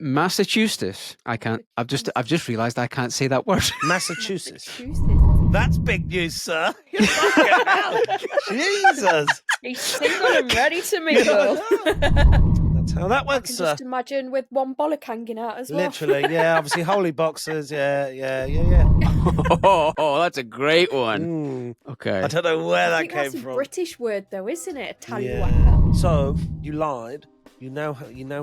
Massachusetts. I can't. I've just realised I can't say that word. Massachusetts. That's big news, sir. Fucking hell. Jesus. He's single and ready to mingle. That's how that went, I can sir. just imagine with one bollock hanging out as well. Literally, yeah. Obviously, holy boxers. Yeah. Oh, that's a great one. Okay. I don't know where that think came that's from. a British word, though, isn't it? Yeah. Tallywacker. So you lied. You now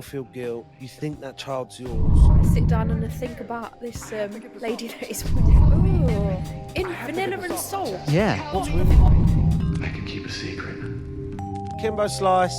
feel guilt. You think that child's yours. I sit down and I think about this lady that is with Ooh, in vanilla and salt. Yeah. What's with I can keep a secret. Kimbo Slice?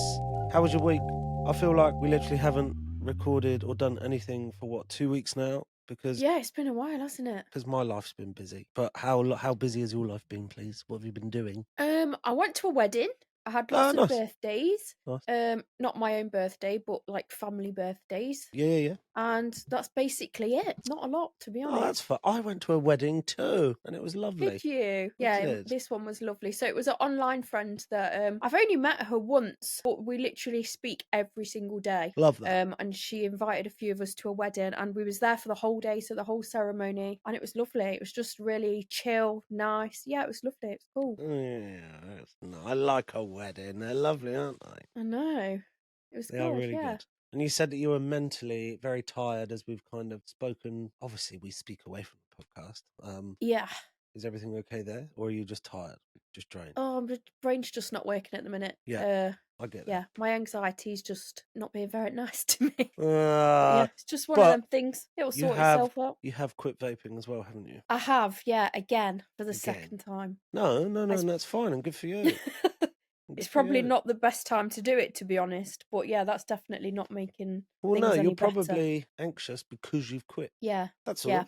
How was your week? I feel like we literally haven't recorded or done anything for 2 weeks now because Yeah, it's been a while, hasn't it? because my life's been busy. But how busy has your life been, please? What have you been doing? I went to a wedding. I had lots of nice. birthdays. Nice. Not my own birthday, but like family birthdays. Yeah. And that's basically it. Not a lot, to be honest. Oh, that's fun. I went to a wedding too, and it was lovely. Did you? Yeah, did. this one was lovely. So it was an online friend that I've only met her once, but we literally speak every single day. Love that. And she invited a few of us to a wedding, and we was there for the whole day, so the whole ceremony, and it was lovely. It was just really chill, nice. Yeah, it was lovely. It was cool. Yeah, I like a wedding. They're lovely, aren't they? I know. It was They good. are really yeah. good. And you said that you were mentally very tired, as we've kind of spoken. Obviously, we speak away from the podcast. Yeah. Is everything okay there, or are you just tired, just drained? Oh, my brain's just not working at the minute. Yeah, I get that. Yeah, my anxiety's just not being very nice to me. Yeah, Uh, it's just one of but them things. It'll you sort have- itself out. you have quit vaping as well, haven't you? I have, yeah, again for the Again. second time. No, I- that's fine, and good for you. It's probably not the best time to do it, to be honest. But yeah, that's definitely not making Well, things no, any you're better. probably anxious because you've quit. Yeah, That's all. yeah.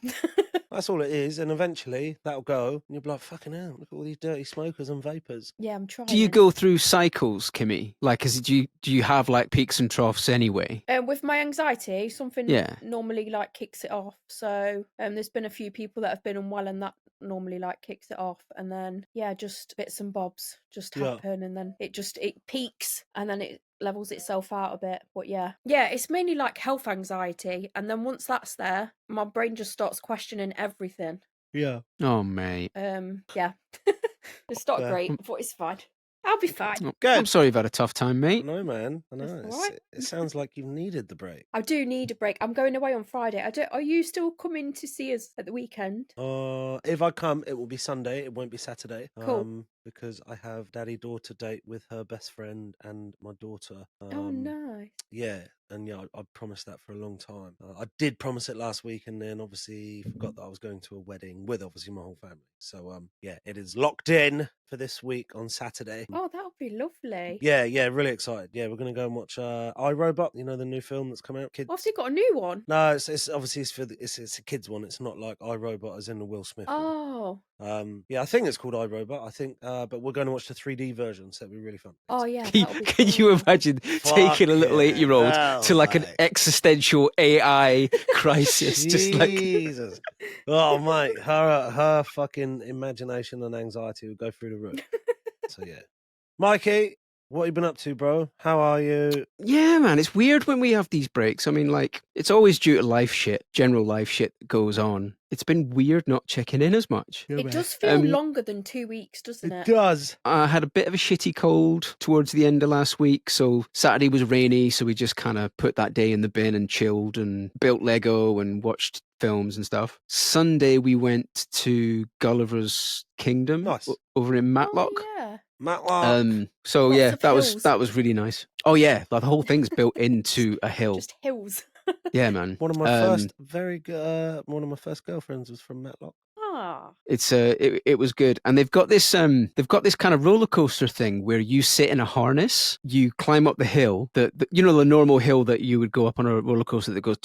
That's all it is, and eventually that'll go, and you'll be like, "Fucking hell! Look at all these dirty smokers and vapors." Yeah, I'm trying. Do you go through cycles, Kimmy? Like, do you have like peaks and troughs anyway? With my anxiety, something Yeah. normally like kicks it off. So there's been a few people that have been unwell, and that normally like kicks it off, and then yeah, just bits and bobs just Yeah. happen, and then it peaks, and then it levels itself out a bit. But yeah, it's mainly like health anxiety, and then once that's there, my brain just starts questioning everything. Yeah. Oh, mate. Yeah, it's not Yeah. great, but it's fine. I'll be fine. Oh, Good. I'm sorry you've had a tough time, I mate. know, man. I know. That's all right. It sounds like you've needed the break. I do need a break. I'm going away on Friday. Are you still coming to see us at the weekend? If I come, it will be Sunday. It won't be Saturday. Cool. Because I have daddy-daughter date with her best friend and my daughter. Oh, nice. Yeah, and yeah, I promised that for a long time. I did promise it last week, and then obviously forgot that I was going to a wedding with obviously my whole family. So yeah, it is locked in for this week on Saturday. Oh, that would be lovely. Yeah, really excited. Yeah, we're gonna go and watch iRobot. You know, the new film that's come out. Kids. Oh, have you got a new one? No, it's obviously it's a kids one. It's not like iRobot as in the Will Smith one. Oh. Yeah, I think it's called iRobot. I think, but we're going to watch the 3D version, so it'll be really fun. Oh, yeah. Can you imagine taking a little 8-year-old hell, to like an mate. existential AI crisis? Just like Jesus. Oh, mate, her fucking imagination and anxiety will go through the roof. So yeah, Mikey, what have you been up to, bro? How are you? Yeah, man, it's weird when we have these breaks. I mean, like, it's always due to life shit, general life shit that goes on. It's been weird not checking in as much. It does feel longer than 2 weeks, doesn't It it? does. I had a bit of a shitty cold towards the end of last week, so Saturday was rainy, so we just kind of put that day in the bin and chilled and built Lego and watched films and stuff. Sunday we went to Gulliver's Kingdom Nice. over in Matlock. Oh, yeah. Matlock. So Lots yeah, of that hills. was really nice. Oh yeah, like the whole thing's built into a hill. Just hills. Yeah, man. One of my first one of my first girlfriends was from Matlock. Ah. It's it was good, and they've got this kind of roller coaster thing where you sit in a harness, you climb up the hill, the you know, the normal hill that you would go up on a roller coaster that goes.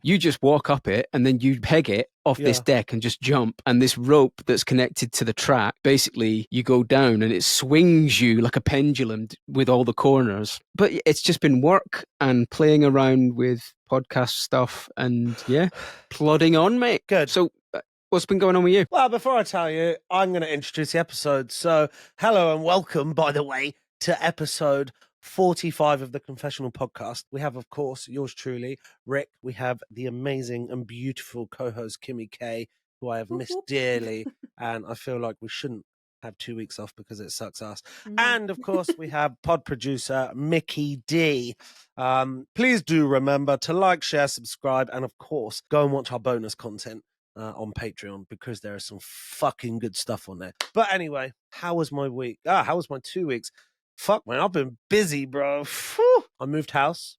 You just walk up it, and then you peg it off this deck and just jump, and this rope that's connected to the track, basically you go down and it swings you like a pendulum with all the corners. But it's just been work and playing around with podcast stuff and yeah, plodding on, mate. Good. So what's been going on with you? Well, before I tell you, I'm going to introduce the episode. So, hello and welcome, by the way, to episode 45 of the Confessional Podcast. We have, of course, yours truly, Rick. We have the amazing and beautiful co-host Kimmi K, who I have missed dearly, and I feel like we shouldn't have 2 weeks off because it sucks ass. No. And of course, we have pod producer Mickey D. Please do remember to like, share, subscribe, and of course, go and watch our bonus content on Patreon, because there is some fucking good stuff on there. But anyway, how was my week? How was my 2 weeks? Fuck, man, I've been busy, bro. Whew. I moved house.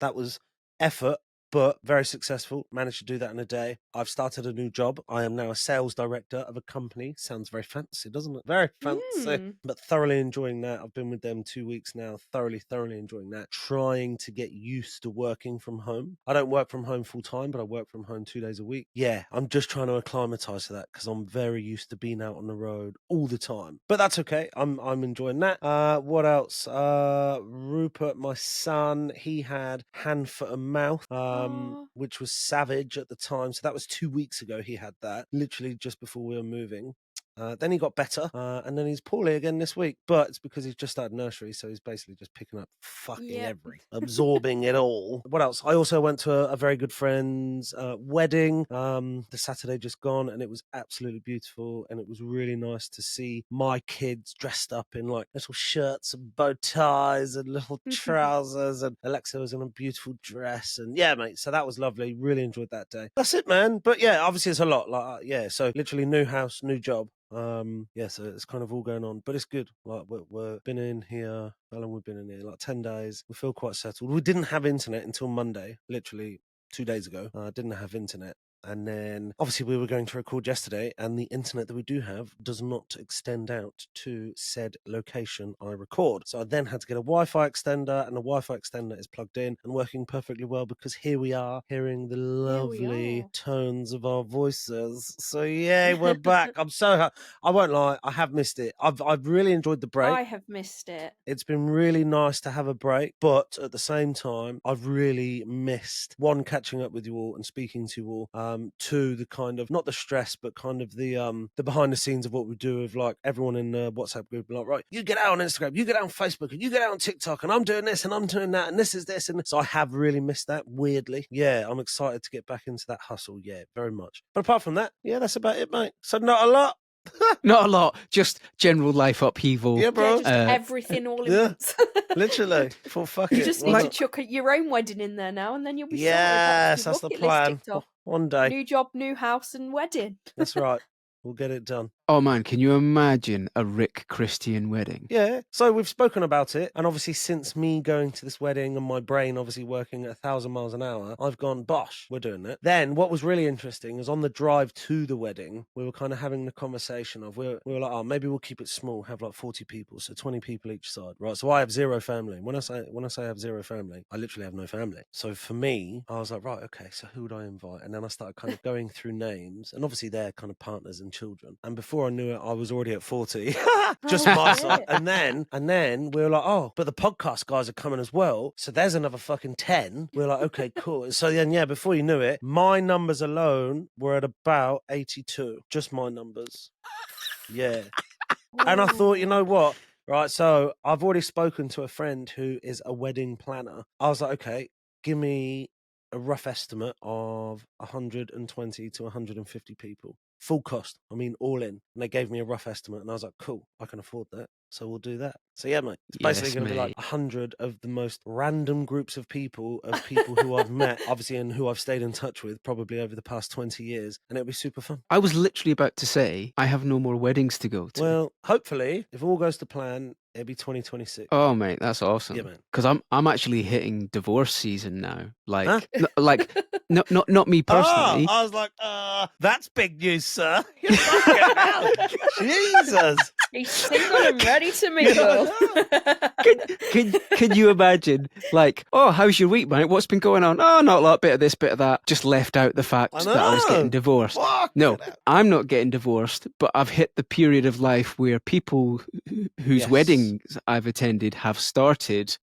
That was effort, but very successful. Managed to do that in a day. I've started a new job. I am now a sales director of a company. Sounds very fancy, doesn't it? Very fancy, but thoroughly enjoying that. I've been with them 2 weeks now. Thoroughly enjoying that. Trying to get used to working from home. I don't work from home full time, but I work from home 2 days a week. Yeah, I'm just trying to acclimatize to that because I'm very used to being out on the road all the time. But that's okay. I'm enjoying that. What else? Rupert, my son, he had hand, foot, and mouth. Which was savage at the time. So that was 2 weeks ago he had that, literally just before we were moving. Then he got better, and then he's poorly again this week. But it's because he's just started nursery, so he's basically just picking up fucking absorbing it all. What else? I also went to a very good friend's wedding the Saturday just gone, and it was absolutely beautiful, and it was really nice to see my kids dressed up in like little shirts and bow ties and little trousers, and Alexa was in a beautiful dress, and yeah, mate, so that was lovely. Really enjoyed that day. That's it, man. But yeah, obviously it's a lot. Like so literally new house, new job. So it's kind of all going on, but it's good. Like we're been in here. How long we've been in here? Like 10 days. We feel quite settled. We didn't have internet until Monday, literally 2 days ago. Didn't have internet. And then obviously we were going to record yesterday, and the internet that we do have does not extend out to said location I record. So I then had to get a Wi-Fi extender, and the Wi-Fi extender is plugged in and working perfectly well, because here we are hearing the lovely tones of our voices. So yeah, we're back. I'm so I won't lie, I have missed it. I've really enjoyed the break. I have missed it. It's been really nice to have a break, but at the same time, I've really missed, one, catching up with you all and speaking to you all. To the kind of, not the stress, but kind of the behind the scenes of what we do, of like everyone in the WhatsApp group, like, right, you get out on Instagram, you get out on Facebook, and you get out on TikTok, and I'm doing this and I'm doing that, and this is this, and so I have really missed that, weirdly. Yeah, I'm excited to get back into that hustle. Yeah, very much. But apart from that, yeah, that's about it, mate. So not a lot. Not a lot, just general life upheaval. Yeah, bro. Yeah, just everything all in once. Literally. For fucking. You just need to chuck your own wedding in there now, and then you'll be sorted. Yes, that's the plan. One day. New job, new house, and wedding. That's right. We'll get it done. Oh man, can you imagine a Rick Christian wedding? Yeah. So we've spoken about it, and obviously since me going to this wedding and my brain obviously working at 1,000 miles an hour, I've gone, bosh, we're doing it. Then what was really interesting is on the drive to the wedding, we were kind of having the conversation of, we were like, oh, maybe we'll keep it small, have like 40 people, so 20 people each side, right? So I have zero family. When I say I have zero family, I literally have no family. So for me, I was like, right, okay, so who would I invite? And then I started kind of going through names, and obviously they're kind of partners and children. And before I knew it, I was already at 40. Just my side. And then we were like, oh, but the podcast guys are coming as well. So there's another fucking 10. We were like, okay, cool. So then, yeah, before you knew it, my numbers alone were at about 82. Just my numbers. Yeah. And I thought, you know what? Right. So I've already spoken to a friend who is a wedding planner. I was like, okay, give me a rough estimate of 120 to 150 people. Full cost. I mean, all in. And they gave me a rough estimate, and I was like, cool, I can afford that. So we'll do that. So yeah, mate. It's basically going to be like 100 of the most random groups of people who I've met, obviously, and who I've stayed in touch with probably over the past 20 years. And it'll be super fun. I was literally about to say, I have no more weddings to go to. Well, hopefully, if all goes to plan, it'll be 2026. Oh, mate, that's awesome. Yeah, man. Because I'm actually hitting divorce season now. Like, not me personally. Oh, I was like, that's big news, sir. You're fucking hell. Jesus. He's single and ready to mingle. Can you imagine, like, oh, how's your week, mate? What's been going on? Oh, not a lot, bit of this, bit of that. Just left out the fact that I was getting divorced. No, I'm not getting divorced, but I've hit the period of life where people whose weddings I've attended have started,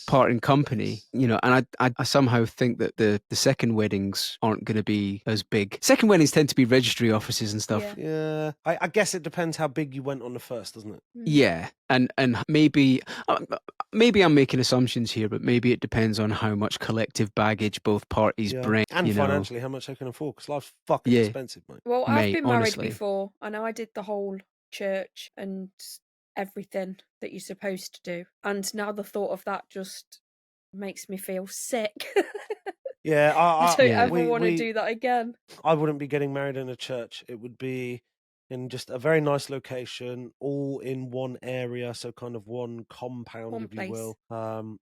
parting company, and I somehow think that the second weddings aren't going to be as big. Second weddings tend to be registry offices and stuff. Yeah. I guess it depends how big you went on the first, doesn't it? Yeah, and maybe I'm making assumptions here, but maybe it depends on how much collective baggage both parties bring. And you know? financially, how much they can afford, because life's fucking Yeah. expensive, mate. Well, I've Mate, been married honestly. before. I know I did the whole church and everything that you're supposed to do. And now the thought of that just makes me feel sick. Yeah, I don't Yeah. ever want to do that again. I wouldn't be getting married in a church. It would be in just a very nice location, all in one area, so kind of one compound, One if place. you will.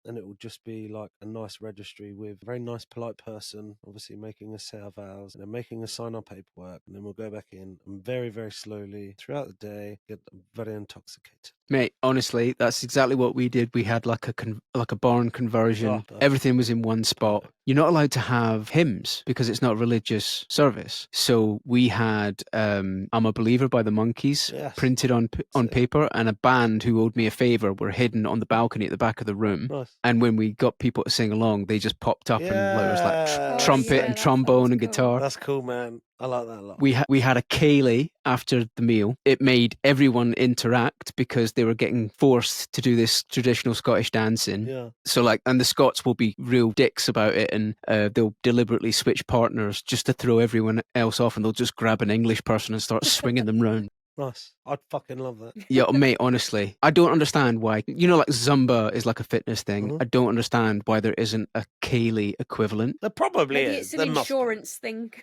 And it would just be like a nice registry with a very nice, polite person, obviously making us say our vows and then making us sign our paperwork, and then we'll go back in and very, very slowly throughout the day get very intoxicated. Mate, honestly, that's exactly what we did. We had like a barn conversion. Oh, perfect. Everything was in one spot. Perfect. You're not allowed to have hymns because it's not a religious service. So we had I'm a Believer by the Monkees Yes. printed on paper, and a band who owed me a favor were hidden on the balcony at the back of the room. Nice. And when we got people to sing along, they just popped up and there was like Yeah. trumpet yeah, and that trombone sounds and cool. guitar. That's cool, man. I like that a lot. We had a ceilidh after the meal. It made everyone interact because they were getting forced to do this traditional Scottish dancing. Yeah. So and the Scots will be real dicks about it, and they'll deliberately switch partners just to throw everyone else off, and they'll just grab an English person and start swinging them round. Nice. I'd fucking love that. Yeah, mate, honestly, I don't understand why. Like Zumba is like a fitness thing. Mhm. I don't understand why there isn't a ceilidh equivalent. There probably Maybe is. it's an There must be. insurance thing.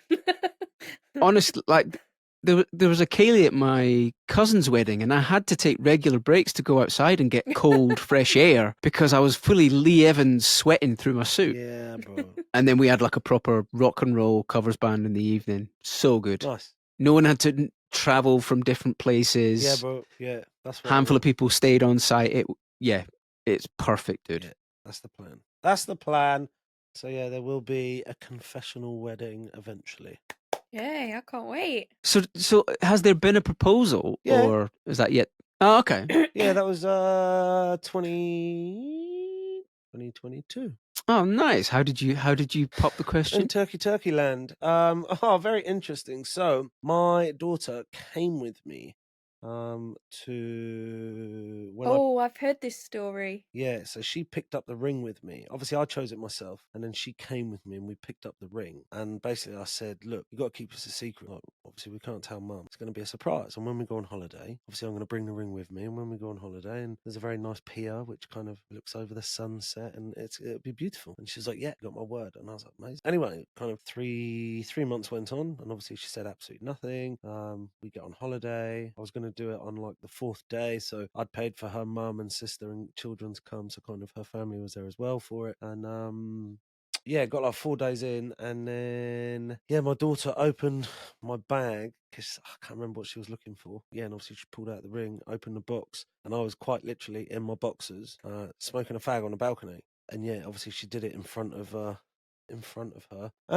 Honestly, like there was a ceilidh at my cousin's wedding, and I had to take regular breaks to go outside and get cold, fresh air because I was fully Lee Evans sweating through my suit. Yeah, bro. And then we had like a proper rock and roll covers band in the evening. So good. Nice. No one had to travel from different places. Yeah, bro. Yeah, that's what Handful of people stayed on site. It's perfect, dude. Yeah, that's the plan. That's the plan. So yeah, there will be a confessional wedding eventually. Yay, I can't wait. So has there been a proposal, Yeah. or is that yet? Oh, okay. Yeah, that was 2022 Oh, nice. How did you pop the question? in Turkey land. Very interesting. So my daughter came with me to when I've heard this story. Yeah, so she picked up the ring with me. Obviously, I chose it myself, and then she came with me, and we picked up the ring. And basically, I said, "Look, you got to keep this a secret. Like, obviously, we can't tell Mum. It's going to be a surprise. And when we go on holiday, obviously, I'm going to bring the ring with me. And when we go on holiday, and there's a very nice pier which kind of looks over the sunset, and it'll be beautiful." And she's like, "Yeah, got my word." And I was like, "Amazing." Anyway, kind of three months went on, and obviously, she said absolutely nothing. We get on holiday. I was going to do it on like the 4th day, so I'd paid for her mum and sister and children to come, so kind of her family was there as well for it. And got like 4 days in, and then my daughter opened my bag because I can't remember what she was looking for. Yeah, and obviously she pulled out the ring, opened the box, and I was quite literally in my boxers, smoking a fag on the balcony. And yeah, obviously she did it in front of her. And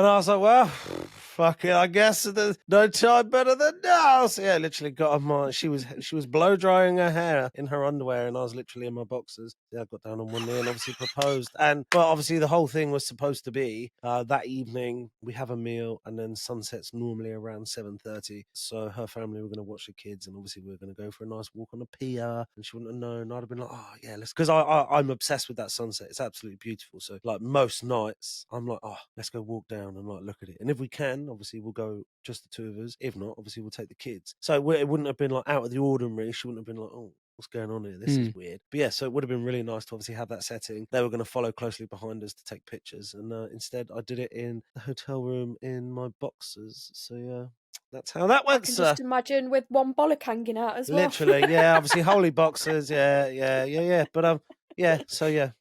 I was like, well, fuck it, I guess there's no time better than now. So yeah, literally got on my, she was blow drying her hair in her underwear, and I was literally in my boxers. Yeah, I got down on one knee and obviously proposed. And but obviously the whole thing was supposed to be that evening we have a meal, and then sunset's normally around 7:30. So her family were going to watch the kids, and obviously we were going to go for a nice walk on a pier, and she wouldn't have known. I'd have been like, oh yeah, let's, because I'm obsessed with that sunset. It's absolutely beautiful. So like most nights I'm like, oh, let's go walk down and like look at it. And if we can, obviously we'll go just the two of us. If not, obviously we'll take the kids. So it wouldn't have been like out of the ordinary. She wouldn't have been like, oh, what's going on here? This is weird. But yeah, so it would have been really nice to obviously have that setting. They were going to follow closely behind us to take pictures, and instead I did it in the hotel room in my boxers. So yeah, that's how that I went, can sir. just imagine with one bollock hanging out as well. Literally, yeah. Obviously, holy boxers, yeah. But yeah. So yeah,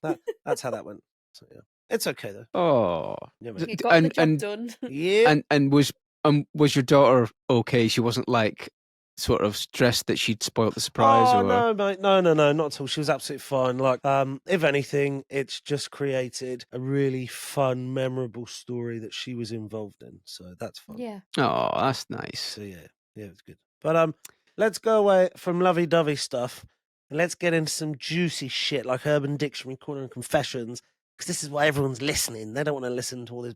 that's how that went. So yeah, it's okay though. Oh, Yeah, mate. You got the job done. Yeah. and was your daughter okay? She wasn't like sort of stressed that she'd spoiled the surprise, Oh or no, mate, no, not at all. She was absolutely fine. Like, if anything, it's just created a really fun, memorable story that she was involved in. So that's fun. Yeah. Oh, that's nice. So yeah, it's good. But let's go away from lovey-dovey stuff and let's get into some juicy shit like Urban Dictionary Corner and Confessions, because this is why everyone's listening. They don't want to listen to all this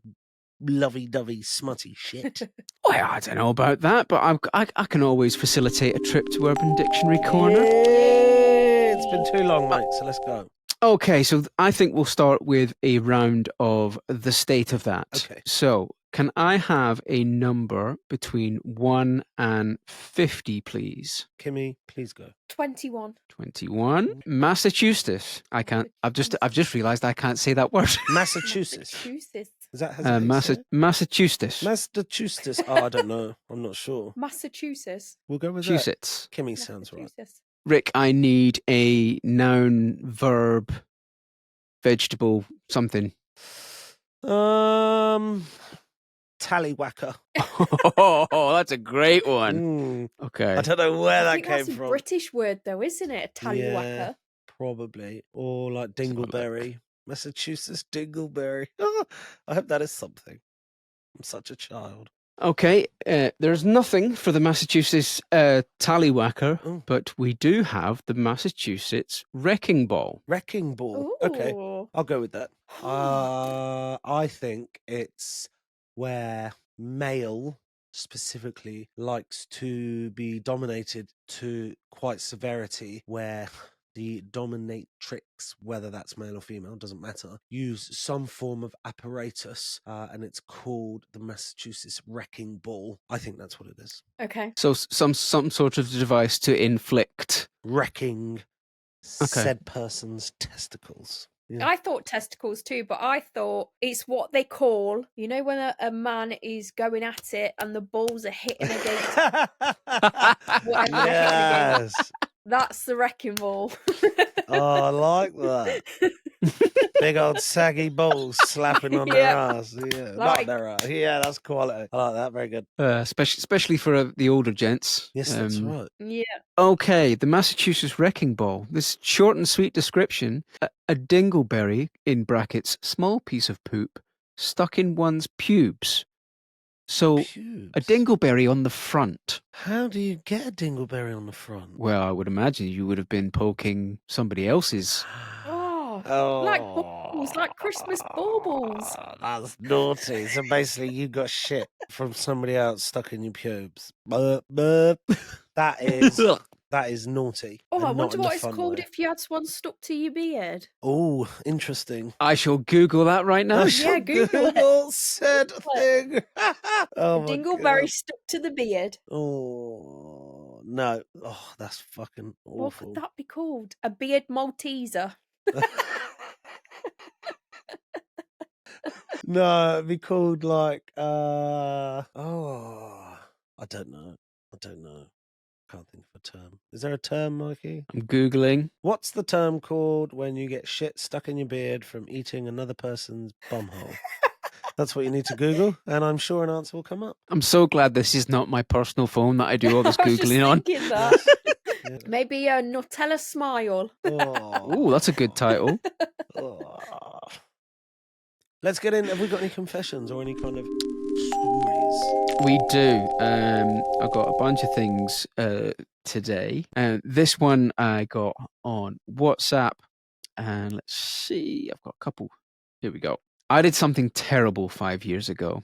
lovey-dovey, smutty shit. Well, I don't know about that, but I can always facilitate a trip to Urban Dictionary Corner. Yeah, it's been too long, mate, so let's go. Okay, so I think we'll start with a round of the state of that. Okay. So, can I have a number between 1 and 50, please? Kimmy, please go. 21. 21. Massachusetts. I can't. I've just realised I can't say that word. Massachusetts. Massachusetts. Is that how you say it? Massachusetts. Massachusetts. Oh, I don't know. I'm not sure. Massachusetts. We'll go with that. Massachusetts. Kimmy sounds right. Massachusetts. Rick, I need a noun, verb, vegetable, something. Tallywhacker. Oh, that's a great one. Okay. I don't know where I that think came that's a from. British word, though, isn't it? A tallywhacker. Yeah, probably. Or like dingleberry. Massachusetts dingleberry. I hope that is something. I'm such a child. Okay, there's nothing for the Massachusetts tallywhacker, Oh. but we do have the Massachusetts wrecking ball. Wrecking ball. Okay, Ooh. I'll go with that. I think it's where male specifically likes to be dominated to quite severity, where the dominatrix, whether that's male or female, doesn't matter, use some form of apparatus, and it's called the Massachusetts wrecking ball. I think that's what it is. Okay. So some sort of device to inflict. Wrecking said person's testicles. Yeah. I thought testicles too, but I thought it's what they call, you know, when a man is going at it and the balls are hitting against whatever they're hitting against. Yes. That's the wrecking ball. Oh, I like that. Big old saggy balls slapping on their Yeah. ass. Yeah, not Like- their ass. Yeah, that's quality. I like that. Very good. Especially for the older gents. Yes, that's right. Yeah. Okay, the Massachusetts wrecking ball. This short and sweet description: a dingleberry (in brackets small piece of poop) stuck in one's pubes. So Pubes. a dingleberry on the front. How do you get a dingleberry on the front? Well, I would imagine you would have been poking somebody else's. Oh, like baubles, like Christmas baubles. That's naughty. So basically, you got shit from somebody else stuck in your pubes. Burp, burp. That is naughty. Oh, I and not wonder in what the it's fun called way. if you had one stuck to your beard. Oh, interesting. I shall Google that right now. I shall Google it. Google said thing. Oh my Dingleberry God. stuck to the beard. Oh no! Oh, that's fucking What awful. could that be called? A beard Malteser. No, it'd be called like I don't know. Can't think of a term. Is there a term, Mikey? I'm Googling. What's the term called when you get shit stuck in your beard from eating another person's bumhole? That's what you need to Google, and I'm sure an answer will come up. I'm so glad this is not my personal phone that I do all this I was just Googling on. thinking that. Yeah. Maybe a Nutella smile. Ooh, that's a good title. Oh. Let's get in. Have we got any confessions or any kind of stories? We do. I got a bunch of things today. This one I got on WhatsApp, and let's see. I've got a couple. Here we go. I did something terrible 5 years ago.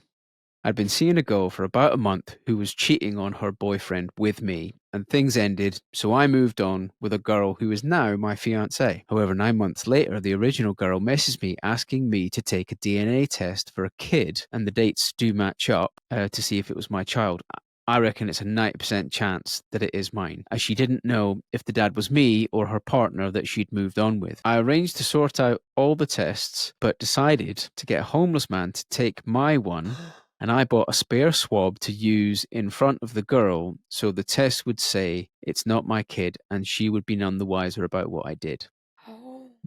I'd been seeing a girl for about a month who was cheating on her boyfriend with me, and things ended, so I moved on with a girl who is now my fiancée. However, 9 months later, the original girl messaged me asking me to take a DNA test for a kid, and the dates do match up to see if it was my child. I reckon it's a 90% chance that it is mine, as she didn't know if the dad was me or her partner that she'd moved on with. I arranged to sort out all the tests, but decided to get a homeless man to take my one, and I bought a spare swab to use in front of the girl so the test would say it's not my kid and she would be none the wiser about what I did.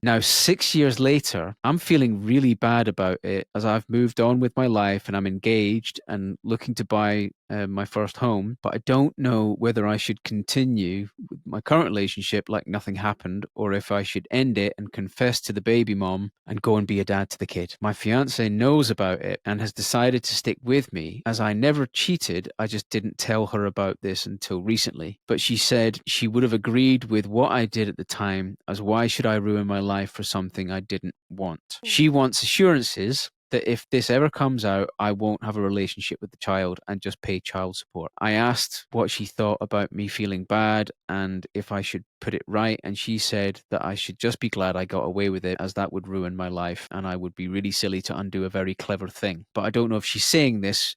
Now, 6 years later, I'm feeling really bad about it as I've moved on with my life and I'm engaged and looking to buy my first home, but I don't know whether I should continue with my current relationship like nothing happened or if I should end it and confess to the baby mom and go and be a dad to the kid. My fiance knows about it and has decided to stick with me. As I never cheated, I just didn't tell her about this until recently, but she said she would have agreed with what I did at the time, as why should I ruin my life for something I didn't want? She wants assurances that if this ever comes out, I won't have a relationship with the child and just pay child support. I asked what she thought about me feeling bad and if I should put it right. And she said that I should just be glad I got away with it, as that would ruin my life and I would be really silly to undo a very clever thing. But I don't know if she's saying this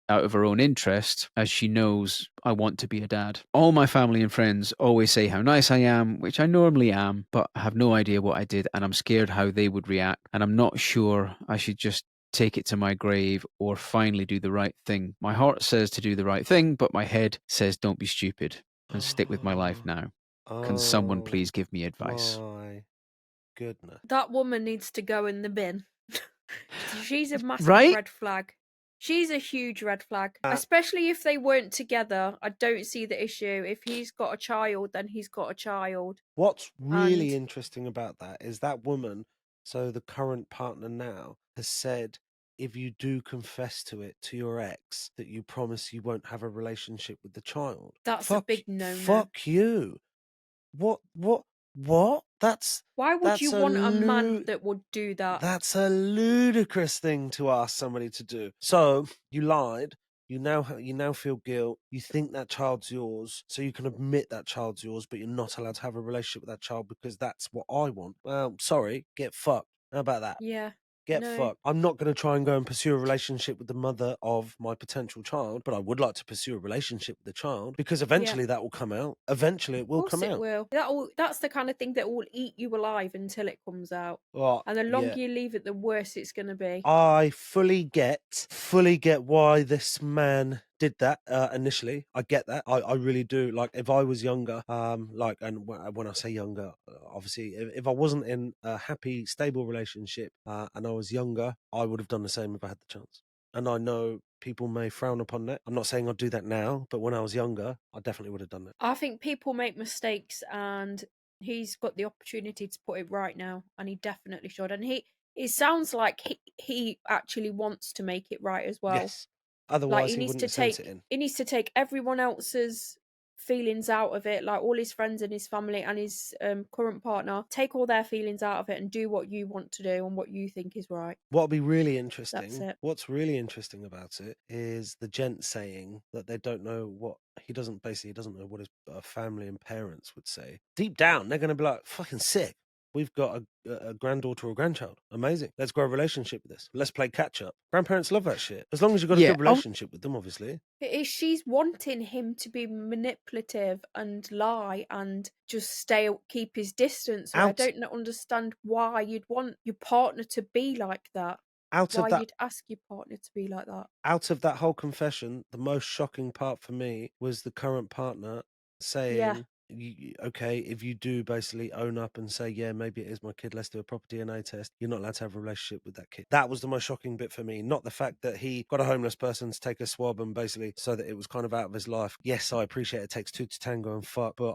out of her own interest, as she knows I want to be a dad. All my family and friends always say how nice I am, which I normally am, but I have no idea what I did, and I'm scared how they would react, and I'm not sure I should just take it to my grave or finally do the right thing. My heart says to do the right thing, but my head says don't be stupid and stick with my life now. Can someone please give me advice? My goodness. That woman needs to go in the bin. She's a massive Right? red flag. She's a huge red flag, especially if they weren't together. I don't see the issue. If he's got a child, then he's got a child. What's really interesting about that is that woman, so the current partner now, has said, if you do confess to it to your ex, that you promise you won't have a relationship with the child. That's a big no-no. Fuck you. What? That's Why would you want a man that would do that? That's a ludicrous thing to ask somebody to do. So you lied. You now feel guilt. You think that child's yours, so you can admit that child's yours, but you're not allowed to have a relationship with that child because that's what I want. Well, sorry, get fucked. How about that? Yeah. Get fucked. I'm not going to try and go and pursue a relationship with the mother of my potential child, but I would like to pursue a relationship with the child because eventually that will come out. Eventually it will come out. Of course it will. That's the kind of thing that will eat you alive until it comes out. Well, and the longer you leave it, the worse it's going to be. I fully get why this man did that initially. I get that. I really do. Like, if I was younger, and when I say younger, obviously, if I wasn't in a happy, stable relationship and I was younger, I would have done the same if I had the chance. And I know people may frown upon that. I'm not saying I'd do that now, but when I was younger, I definitely would have done that. I think people make mistakes, and he's got the opportunity to put it right now, and he definitely should. And it sounds like he actually wants to make it right as well. Yes. Otherwise, he wouldn't have sent it in. He needs to take everyone else's feelings out of it, like all his friends and his family and his current partner. Take all their feelings out of it and do what you want to do and what you think is right. What'll be really interesting, That's it. what's really interesting about it is the gent saying that they don't know what he doesn't know what his family and parents would say. Deep down, they're going to be like, fucking sick. We've got a granddaughter or grandchild. Amazing. Let's grow a relationship with this. Let's play catch up. Grandparents love that shit. As long as you've got a good relationship with them, obviously. She's wanting him to be manipulative and lie and just keep his distance. I don't understand why you'd want your partner to be like that. You'd ask your partner to be like that. Out of that whole confession, the most shocking part for me was the current partner saying, okay, if you do basically own up and say, yeah, maybe it is my kid, let's do a proper DNA test, you're not allowed to have a relationship with that kid. That was the most shocking bit for me, not the fact that he got a homeless person to take a swab and basically so that it was kind of out of his life. Yes, I appreciate it takes two to tango and fuck, but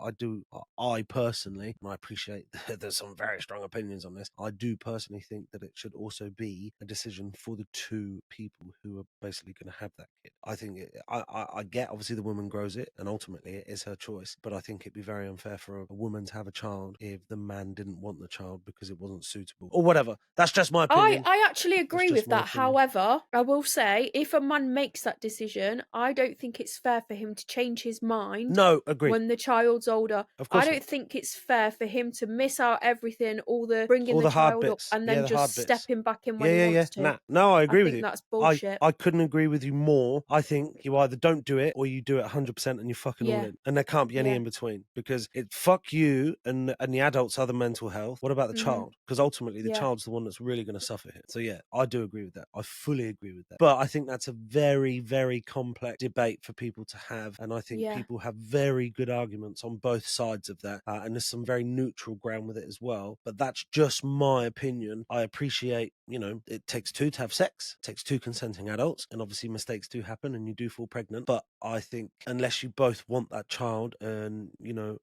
I personally, and I appreciate there's some very strong opinions on this, I do personally think that it should also be a decision for the two people who are basically going to have that kid. I think I get, obviously the woman grows it and ultimately it is her choice, but I think it'd be very unfair for a woman to have a child if the man didn't want the child because it wasn't suitable or whatever. That's just my opinion. I actually agree with that. However, I will say, if a man makes that decision, I don't think it's fair for him to change his mind. No, agree. When the child's older, of course I don't think it's fair for him to miss out everything, bringing the child up, and then just stepping back in when he wants to. No, I agree with you. That's bullshit. I couldn't agree with you more. I think you either don't do it or you do it 100% and you're fucking all in, and there can't be any in between. Because it fuck you and the adult's other mental health. What about the child? Because ultimately the child's the one that's really going to suffer here. So yeah, I do agree with that. I fully agree with that. But I think that's a very, very complex debate for people to have, and I think people have very good arguments on both sides of that, and there's some very neutral ground with it as well. But that's just my opinion. I appreciate, it takes two to have sex. It takes two consenting adults, and obviously mistakes do happen and you do fall pregnant. But I think unless you both want that child and,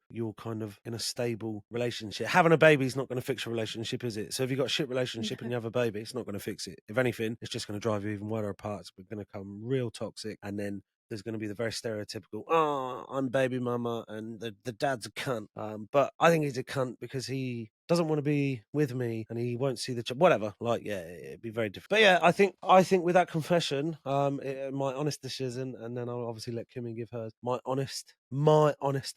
you're kind of in a stable relationship, having a baby is not going to fix your relationship, is it? So if you've got a shit relationship and you have a baby, it's not going to fix it. If anything, it's just going to drive you even wider apart. It's going to become real toxic, and then there's going to be the very stereotypical, I'm baby mama and the dad's a cunt. But I think he's a cunt because he doesn't want to be with me and he won't see the whatever, like, yeah, it'd be very different. But yeah, I think with that confession, my honest decision, and then I'll obviously let Kimmi give her my honest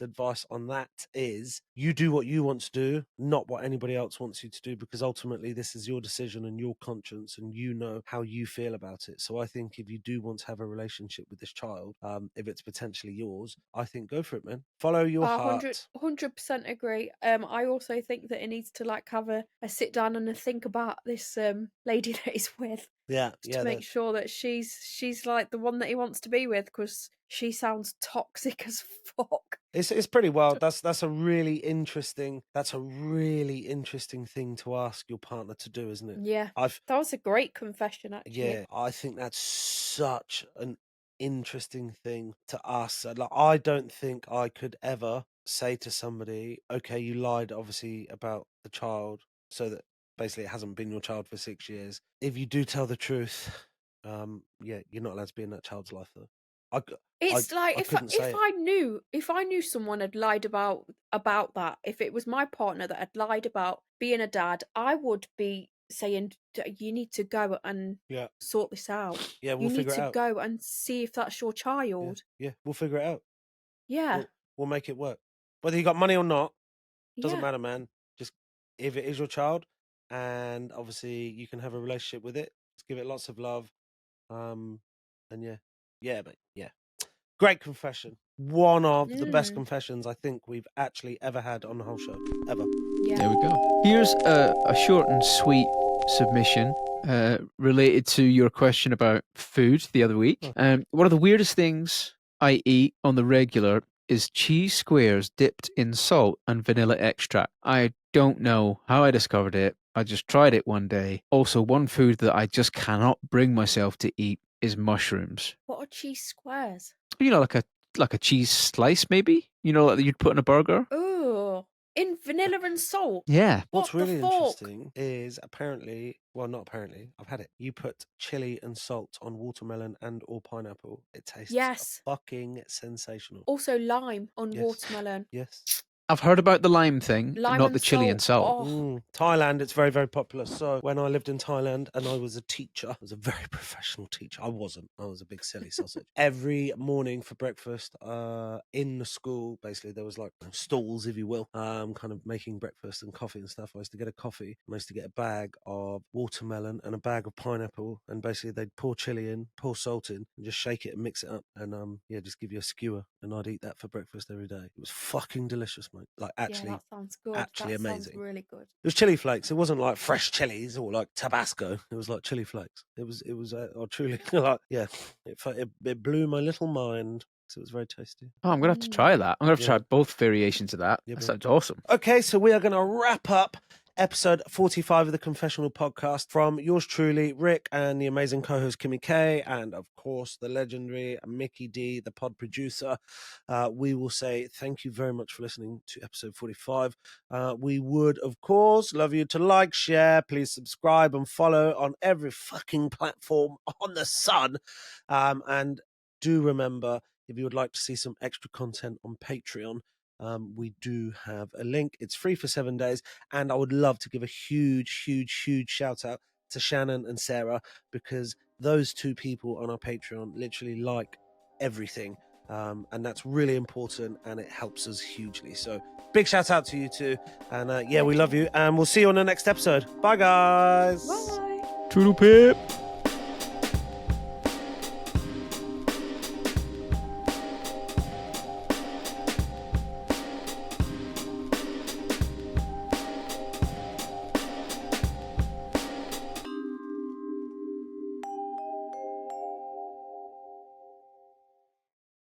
advice on that is you do what you want to do, not what anybody else wants you to do, because ultimately this is your decision and your conscience and you know how you feel about it. So I think if you do want to have a relationship with this child, if it's potentially yours, I think go for it, man. Follow your heart. 100% agree. I also think that it needs to like have a sit down and a think about this lady that he's with. Yeah, to make sure that she's like the one that he wants to be with, because she sounds toxic as fuck. It's pretty wild. That's a really interesting thing to ask your partner to do, isn't it? Yeah, that was a great confession, actually. Yeah, I think that's such an interesting thing to ask. Like, I don't think I could ever say to somebody, okay, you lied obviously about the child, so that basically it hasn't been your child for 6 years. If you do tell the truth, yeah, you're not allowed to be in that child's life though. It's like if I knew someone had lied about that, if it was my partner that had lied about being a dad, I would be saying, you need to go and sort this out. Yeah, we'll figure it out. You need to go and see if that's your child. Yeah, we'll figure it out. Yeah. We'll make it work. Whether you got money or not, doesn't Yeah. matter, man. Just if it is your child, and obviously you can have a relationship with it, just give it lots of love. And but great confession. One of the best confessions I think we've actually ever had on the whole show, ever. Yeah. There we go. Here's a short and sweet submission related to your question about food the other week. One of the weirdest things I eat on the regular is cheese squares dipped in salt and vanilla extract. I don't know how I discovered it. I just tried it one day. Also, one food that I just cannot bring myself to eat is mushrooms. What are cheese squares? You know, like a cheese slice, maybe? You know, like you'd put in a burger? Oh, in vanilla and salt? Yeah. What's really interesting is apparently, well, not apparently, I've had it. You put chili and salt on watermelon and or pineapple. It tastes fucking sensational. Also lime on watermelon. Yes. I've heard about the lime thing, Lime not and the chili and salt. Thailand, it's very, very popular. So when I lived in Thailand and I was a teacher, I was a very professional teacher. I wasn't. I was a big silly sausage. Every morning for breakfast, in the school, basically there was like stalls, if you will, kind of making breakfast and coffee and stuff. I used to get a coffee. I used to get a bag of watermelon and a bag of pineapple, and basically they'd pour chili in, pour salt in, and just shake it and mix it up, and just give you a skewer, and I'd eat that for breakfast every day. It was fucking delicious, mate. Like, actually, that sounds good. Actually that amazing. Sounds really good. It was chili flakes. It wasn't like fresh chilies or like Tabasco. It was like chili flakes. It was truly like, it blew my little mind. So it was very tasty. Oh, I'm going to have to try that. I'm going to have to try both variations of that. That sounds awesome. Okay, so we are going to wrap up episode 45 of the Confessional Podcast from yours truly, Rick, and the amazing co-host Kimmi K, and of course the legendary Mickey D, the pod producer. We will say thank you very much for listening to episode 45. We would, of course, love you to like, share, please subscribe and follow on every fucking platform on the sun. And do remember, if you would like to see some extra content on Patreon, we do have a link. It's free for 7 days. And I would love to give a huge, huge, huge shout out to Shannon and Sarah, because those two people on our Patreon literally like everything. And that's really important and it helps us hugely. So big shout out to you two. And we love you. And we'll see you on the next episode. Bye, guys. Bye. Toodle pip.